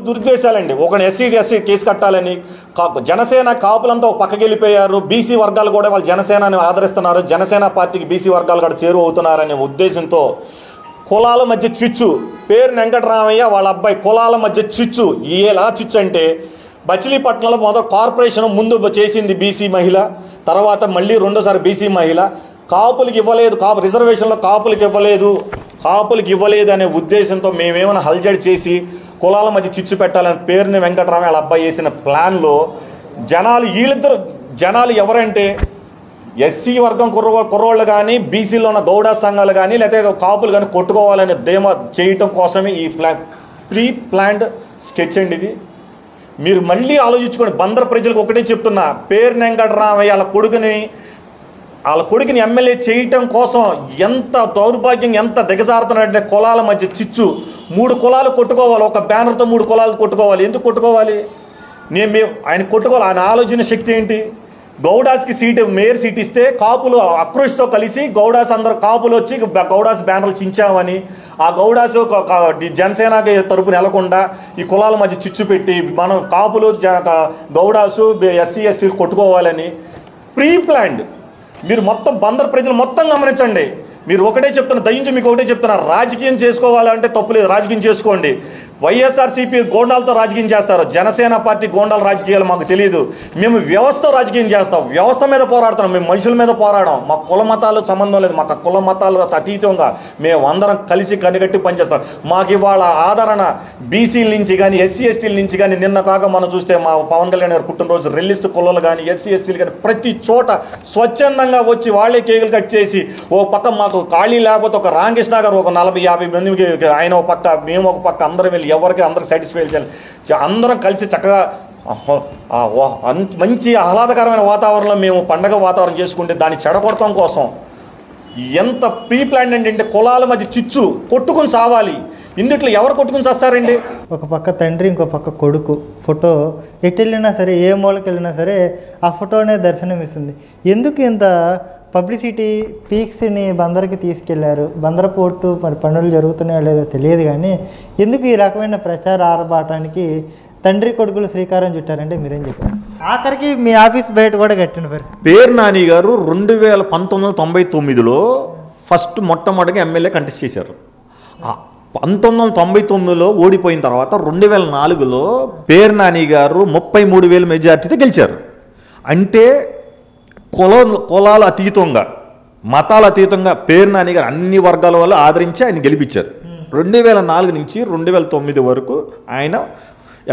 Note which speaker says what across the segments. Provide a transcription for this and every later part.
Speaker 1: దుర్దేశాలండి. ఒక SC case కట్టాలని జనసేన కాపులంతా ఒక పక్కకి వెళ్ళిపోయారు. బీసీ వర్గాలు కూడా వాళ్ళు జనసేనని ఆదరిస్తున్నారు, జనసేన పార్టీకి బీసీ వర్గాలు కూడా చేరువ అవుతున్నారనే ఉద్దేశంతో కులాల మధ్య చిచ్చు, పేరు వెంకటరామయ్య వాళ్ళ అబ్బాయి కులాల మధ్య చిచ్చు. ఎలా చిచ్చు అంటే మచిలీపట్నంలో మొదటి కార్పొరేషన్ ముందు చేసింది బీసీ మహిళ, తర్వాత మళ్ళీ రెండోసారి బీసీ మహిళ. కాపులకి ఇవ్వలేదు, రిజర్వేషన్లో కాపులకి ఇవ్వలేదు అనే ఉద్దేశంతో మేమేమైనా హల్జడి చేసి కులాల మధ్య చిచ్చు పెట్టాలని పేరుని వెంకటరామయ్య వాళ్ళ అబ్బాయి వేసిన ప్లాన్లో జనాలు ఎవరంటే ఎస్సీ వర్గం కుర్రోళ్ళు కానీ, బీసీలో ఉన్న గౌడ సంఘాలు కానీ, లేకపోతే కాపులు కానీ కొట్టుకోవాలనే ధీమా చేయటం కోసమే ఈ ప్రీ ప్లాన్డ్ స్కెచ్ అండి ఇది. మీరు మళ్ళీ ఆలోచించుకోండి. బందర్ ప్రజలకు ఒకటే చెప్తున్నా, పేరు వెంకటరామయ్య వాళ్ళ కొడుకుని ఎమ్మెల్యే చేయటం కోసం ఎంత దౌర్భాగ్యం, ఎంత దిగజారుతున్నాడంటే కులాల మధ్య చిచ్చు. 3 కులాలు కొట్టుకోవాలి, ఒక బ్యానర్తో 3 కులాలు కొట్టుకోవాలి. ఎందుకు కొట్టుకోవాలి? ఆయన కొట్టుకోవాలి. ఆయన ఆలోచన శక్తి ఏంటి? గౌడాస్కి మేయర్ సీట్ ఇస్తే కాపులు అక్రోష్తో కలిసి గౌడాస్ అందరు కాపులు వచ్చి గౌడాస్ బ్యానర్లు చించామని, ఆ గౌడాస్ జనసేనకి తరపున వెళ్లకుండా ఈ కులాల మధ్య చిచ్చు పెట్టి మనం కాపులు గౌడాసు ఎస్సీ ఎస్టీలు కొట్టుకోవాలని ప్రీ ప్లాన్డ్. మీరు మొత్తం బందర్ ప్రజలు మొత్తం గమనించండి. మీరు ఒకటే చెప్తున్నా, దయించి మీకు ఒకటే చెప్తున్నా, రాజకీయం చేసుకోవాలంటే తప్పులేదు, రాజకీయం చేసుకోండి. వైఎస్ఆర్సీపీ గోండాలతో రాజకీయం చేస్తారు, జనసేన పార్టీ గోండాల రాజకీయాలు మాకు తెలియదు. మేము వ్యవస్థ రాజకీయం చేస్తాం, వ్యవస్థ మీద పోరాడుతున్నాం, మేము మనుషుల మీద పోరాడాం. మా కుల మతాలు సంబంధం లేదు, మాకు కుల మతాలు అతీతంగా మేము అందరం కలిసి కనిగట్టి పనిచేస్తాం. మాకు ఇవాళ ఆదరణ బీసీల నుంచి కానీ, ఎస్సీ ఎస్టీల నుంచి కానీ, నిన్న కాక మనం చూస్తే మా పవన్ కళ్యాణ్ గారు పుట్టినరోజు రెల్లిస్ట్ కులాలు కానీ, ఎస్సీ ఎస్టీలు కానీ ప్రతి చోట స్వచ్ఛందంగా వచ్చి వాళ్ళే కేకులు కట్ చేసి, ఓ పక్క మాకు ఖాళీ లేకపోతే ఒక రామకృష్ణ గారు ఒక 40-50 మందికి, ఆయన ఒక పక్క మేము ఒక పక్క, అందరం వెళ్ళి ఎవరికి అందరికి సాటిస్ఫై చేయాలి. అందరం కలిసి చక్కగా మంచి ఆహ్లాదకరమైన వాతావరణంలో మేము పండగ వాతావరణం చేసుకుంటే దాన్ని చెడగొడటం కోసం ఎంత ప్రీ ప్లాన్ అంటే కులాల మధ్య చిచ్చు, కొట్టుకుని సావాలి. ఇందుట్లో ఎవరు కొట్టుకుని చేస్తారండి?
Speaker 2: ఒక పక్క తండ్రి, ఇంకో పక్క కొడుకు ఫోటో ఎటు వెళ్ళినా సరే, ఏ మూలకి వెళ్ళినా సరే ఆ ఫోటోనే దర్శనం ఇస్తుంది. ఎందుకు ఇంత పబ్లిసిటీ పీక్స్ని బందర్కి తీసుకెళ్లారు? బందర్ పోర్టు మరి పనులు జరుగుతున్నాయో లేదో తెలియదు, కానీ ఎందుకు ఈ రకమైన ప్రచార ఆర్భాటానికి తండ్రి కొడుకులు శ్రీకారం చుట్టారంటే మీరేం చెప్పారు? ఆఖరికి మీ ఆఫీస్ బయట కూడా కట్టిన
Speaker 1: పేరు నాని గారు 1999లో మొట్టమొదటిగా ఎమ్మెల్యే కంటెస్ట్ చేశారు. 1999లో ఓడిపోయిన తర్వాత 2004లో పేరు నాని గారు 33,000 మెజార్టీతో గెలిచారు. అంటే కులాల అతీతంగా, మతాల అతీతంగా పేరు నాని గారు అన్ని వర్గాల వల్ల ఆదరించి ఆయన గెలిపించారు. 2004 నుంచి 2009 వరకు ఆయన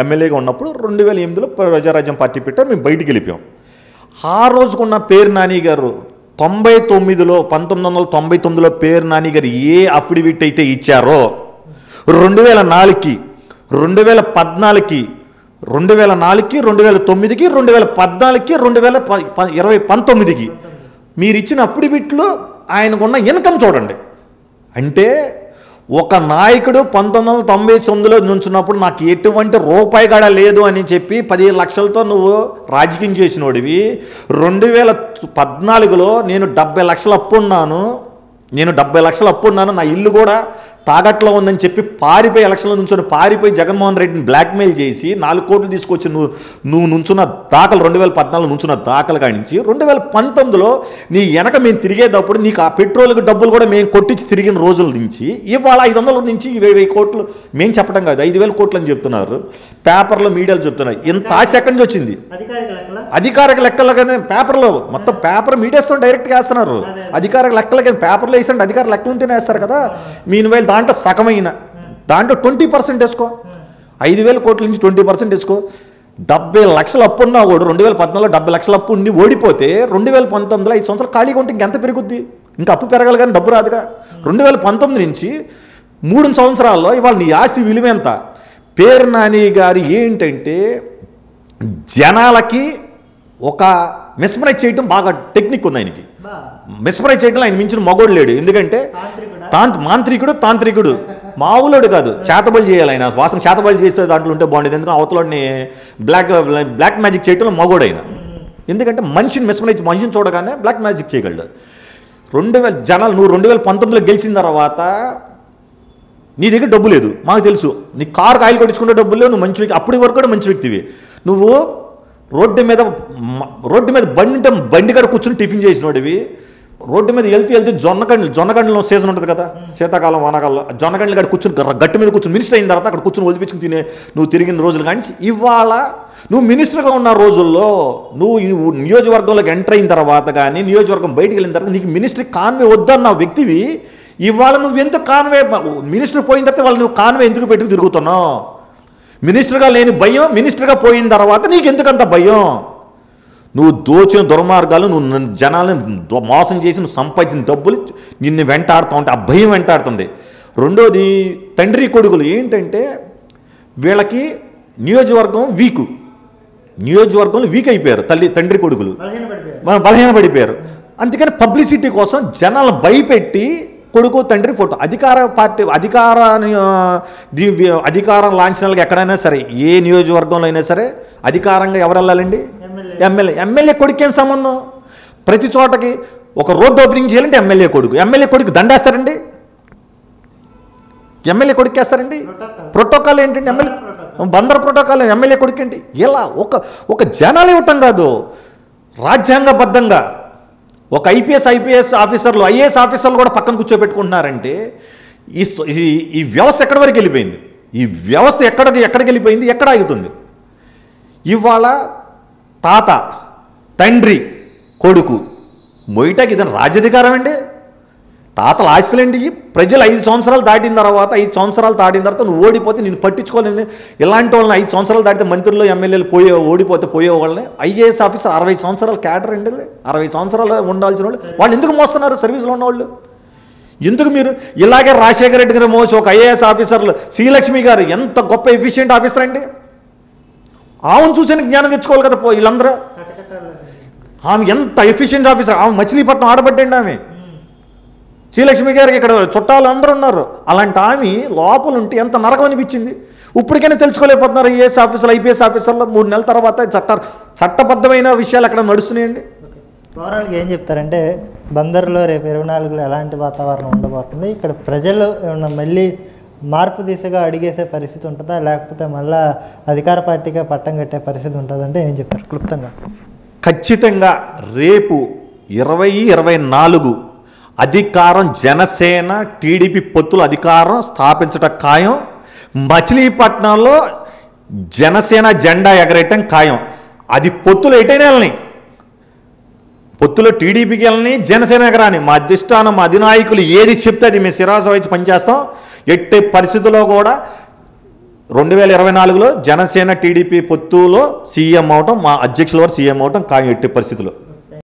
Speaker 1: ఎమ్మెల్యేగా ఉన్నప్పుడు 2008లో ప్రజారాజ్యం పార్టీ పెట్టారు, మేము బయటికి వెళ్ళిపోయాం. ఆ రోజుకున్న పేరు నాని గారు 1999లో పేరు నాని గారు ఏ అఫిడవిట్ అయితే ఇచ్చారో 2004కి, 2014కి, 2004కి, 2009కి, 2014కి, 2019కి మీరు ఇచ్చిన అఫిడవిట్లో ఆయనకున్న ఇన్కమ్ చూడండి. అంటే ఒక నాయకుడు 1999లో నుంచున్నప్పుడు నాకు ఎటువంటి రూపాయి కూడా లేదు అని చెప్పి 15 లక్షలతో నువ్వు రాజకీయం చేసినోడివి, 2014లో నేను 70 లక్షలు అప్పున్నాను, నా ఇల్లు కూడా తాగట్లో ఉందని చెప్పి పారిపోయి ఎలక్షన్లో నుంచొని పారిపోయి జగన్మోహన్ రెడ్డిని బ్లాక్మెయిల్ చేసి 4 కోట్లు తీసుకొచ్చి నువ్వు నుంచున్న దాఖలు 2014 నుంచున్న దాఖలు కానించి 2019లో నీ వెనక మేము తిరిగేటప్పుడు నీకు ఆ పెట్రోల్కి డబ్బులు కూడా మేము కొట్టించి తిరిగిన రోజుల నుంచి ఇవాళ 500 నుంచి 1000 కోట్లు మేము చెప్పడం కాదు, 5,000 కోట్లు అని చెప్తున్నారు. పేపర్లో మీడియాలు చెప్తున్నారు. ఇంత ఆశ ఎక్కడి నుంచి వచ్చింది? అధికారిక లెక్కలుగానే పేపర్లో మొత్తం పేపర్ మీడియాస్తో డైరెక్ట్గా వేస్తున్నారు. అధికారిక లెక్కలకి పేపర్లో వేసండి, అధికార లెక్కలు ఉంటేనే వేస్తారు కదా. మీన్ దాంట్లో సగమైన దాంట్లో 20% వేసుకో, 5,000 కోట్ల నుంచి 20% వేసుకో. 70 లక్షల అప్పు ఉన్నా కూడా 2014లో 70 లక్షల అప్పు ఉండి ఓడిపోతే 2019లో 5 సంవత్సరాలు ఖాళీగా ఉంటే ఇంకెంత పెరుగుద్ది? ఇంకా అప్పు పెరగాలి కానీ డబ్బు రాదుగా. 2019 నుంచి 3 సంవత్సరాల్లో ఇవాళ నీ ఆస్తి విలువ ఎంత? పేరు నాని గారు ఏంటంటే జనాలకి ఒక మెస్మరైజ్ చేయటం బాగా టెక్నిక్ ఉంది ఆయనకి. మెస్మరైజ్ చేయడంలో ఆయన మించిన మగోడు లేడు. ఎందుకంటే తాంత్రికుడు మామూలుడు కాదు, చేతబడి చేయాలి. ఆయన వాసన చేతబడి చేస్తే దాంట్లో ఉంటే బాగుండేది. ఎందుకంటే అవతలని బ్లాక్ మ్యాజిక్ చేయడంలో మగోడు ఆయన. ఎందుకంటే మనిషిని చూడగానే బ్లాక్ మ్యాజిక్ చేయగలడు. 2000 జనాలు నువ్వు 2019లో గెలిచిన తర్వాత నీ దగ్గర డబ్బు లేదు మాకు తెలుసు, నీ కారుకి ఆయిల్ కొట్టించుకుంటే డబ్బులు లేవు, నువ్వు మంచి వ్యక్తి, అప్పటి వరకు కూడా మంచి వ్యక్తివి. నువ్వు రోడ్డు మీద బండి కాడ కూర్చుని టిఫిన్ చేసినోడివి, రోడ్డు మీద వెళ్తే జొన్నకండ్లు సీజన్ ఉంటుంది కదా, శీతాకాలం వానాకాలంలో జొన్నకండ్లు కాడ కూర్చుని గట్టి మీద కూర్చుని మినిస్టర్ అయిన తర్వాత అక్కడ కూర్చుని వదిలిపించుకుని తినే నువ్వు తిరిగిన రోజులు. కానీ ఇవాళ నువ్వు మినిస్టర్గా ఉన్న రోజుల్లో నువ్వు నియోజకవర్గంలోకి ఎంటర్ అయిన తర్వాత కానీ నియోజకవర్గం బయటికి వెళ్ళిన తర్వాత నీకు మినిస్టర్ కాన్వే వద్దన్న వ్యక్తివి, ఇవాళ నువ్వు ఎందుకు కాన్వే, మినిస్టర్ పోయిన తర్వాత వాళ్ళు నువ్వు కాన్వే ఎందుకు పెట్టుకు తిరుగుతున్నావు? మినిస్టర్గా లేని భయం, మినిస్టర్గా పోయిన తర్వాత నీకు ఎందుకంత భయం? నువ్వు దోచిన దుర్మార్గాలు, నువ్వు జనాలను మోసం చేసి నువ్వు సంపాదించిన డబ్బులు నిన్ను వెంటాడుతూ ఉంటే ఆ భయం వెంటాడుతుంది. రెండోది తండ్రి కొడుకులు ఏంటంటే వీళ్ళకి నియోజకవర్గంలో వీక్ అయిపోయారు, తండ్రి కొడుకులు బలహీన పడిపోయారు. అందుకని పబ్లిసిటీ కోసం జనాలను భయపెట్టి కొడుకు తండ్రి ఫోటో, అధికారం లాంఛనాలకు ఎక్కడైనా సరే ఏ నియోజకవర్గంలో అయినా సరే అధికారంగా ఎవరు వెళ్ళాలండి? ఎమ్మెల్యే కొడుకేం సంబంధం? ప్రతి చోటకి ఒక రోడ్డు ఓపెనింగ్ చేయాలంటే ఎమ్మెల్యే కొడుకు దండేస్తారండి, ఎమ్మెల్యే కొడుకు వేస్తారండి. ప్రోటోకాల్ ఏంటండి? బందర్ ప్రోటోకాల్ ఎమ్మెల్యే కొడుకు ఏంటి? ఇలా ఒక జనాలు ఇవ్వటం కాదు, రాజ్యాంగబద్ధంగా ఒక ఐపీఎస్ ఆఫీసర్లు ఐఏఎస్ ఆఫీసర్లు కూడా పక్కన కూర్చోబెట్టుకుంటున్నారంటే ఈ వ్యవస్థ ఎక్కడి వరకు వెళ్ళిపోయింది? ఈ వ్యవస్థ ఎక్కడికి వెళ్ళిపోయింది? ఎక్కడ ఆగుతుంది? ఇవాళ తాత తండ్రి కొడుకు మొయిటాకి ఇదని రాజ్యాధికారం అండి. తాతల ఆస్తులేంటి? ప్రజలు 5 సంవత్సరాలు దాటిన తర్వాత నువ్వు ఓడిపోతే నేను పట్టించుకోలేని ఇలాంటి వాళ్ళని 5 సంవత్సరాలు దాటితే మంత్రులు ఎమ్మెల్యేలు ఓడిపోతే పోయేవాళ్ళని ఐఏఎస్ ఆఫీసర్ 60 సంవత్సరాలు క్యాడర్ అండి, 60 సంవత్సరాలు ఉండాల్సిన వాళ్ళు ఎందుకు మోస్తున్నారు? సర్వీస్లో ఉన్నవాళ్ళు ఎందుకు? మీరు ఇలాగే రాజశేఖర రెడ్డి గారు మోసి ఒక ఐఏఎస్ ఆఫీసర్లు శ్రీలక్ష్మి గారు ఎంత గొప్ప ఎఫిషియెంట్ ఆఫీసర్ అండి, ఆమెను చూసాను జ్ఞానం తెచ్చుకోవాలి కదా వీళ్ళందరూ. ఆమె ఎంత ఎఫిషియెంట్ ఆఫీసర్, ఆమె మచిలీపట్నం ఆడబట్టండి. ఆమె శ్రీలక్ష్మి గారికి ఇక్కడ చుట్టాలు అందరూ ఉన్నారు. అలాంటి ఆమె లోపల ఉంటే ఎంత నరకం అనిపించింది. ఇప్పటికైనా తెలుసుకోలేకపోతున్నారు ఐఏఎస్ ఆఫీసర్లు ఐపీఎస్ ఆఫీసర్లు. 3 నెలల తర్వాత చట్టబద్ధమైన విషయాలు అక్కడ నడుస్తున్నాయండి.
Speaker 2: ఓవరాల్గా ఏం చెప్తారంటే బందర్లో రేపు 24లో ఎలాంటి వాతావరణం ఉండబోతుంది? ఇక్కడ ప్రజలు ఏమన్నా మళ్ళీ మార్పు దిశగా అడిగేసే పరిస్థితి ఉంటుందా, లేకపోతే మళ్ళీ అధికార పార్టీగా పట్టం కట్టే పరిస్థితి ఉంటుందంటే ఏం చెప్తారు క్లుప్తంగా?
Speaker 1: ఖచ్చితంగా రేపు 2024 అధికారం జనసేన టీడీపీ పొత్తుల అధికారం స్థాపించడం ఖాయం. మచిలీపట్నంలో జనసేన జెండా ఎగరేయటం ఖాయం. అది పొత్తులు ఎటైనా వెళ్ళని, పొత్తులో టీడీపీకి వెళ్ళని జనసేన ఎగరాని మా అధిష్టానం మా అధినాయకులు ఏది చెప్తే అది మేము శిరాస వహించి పనిచేస్తాం. ఎట్టి పరిస్థితుల్లో కూడా 2024లో జనసేన టీడీపీ పొత్తులో సీఎం అవటం, మా అధ్యక్షుల వారు సీఎం అవటం ఖాయం ఎట్టి పరిస్థితుల్లో.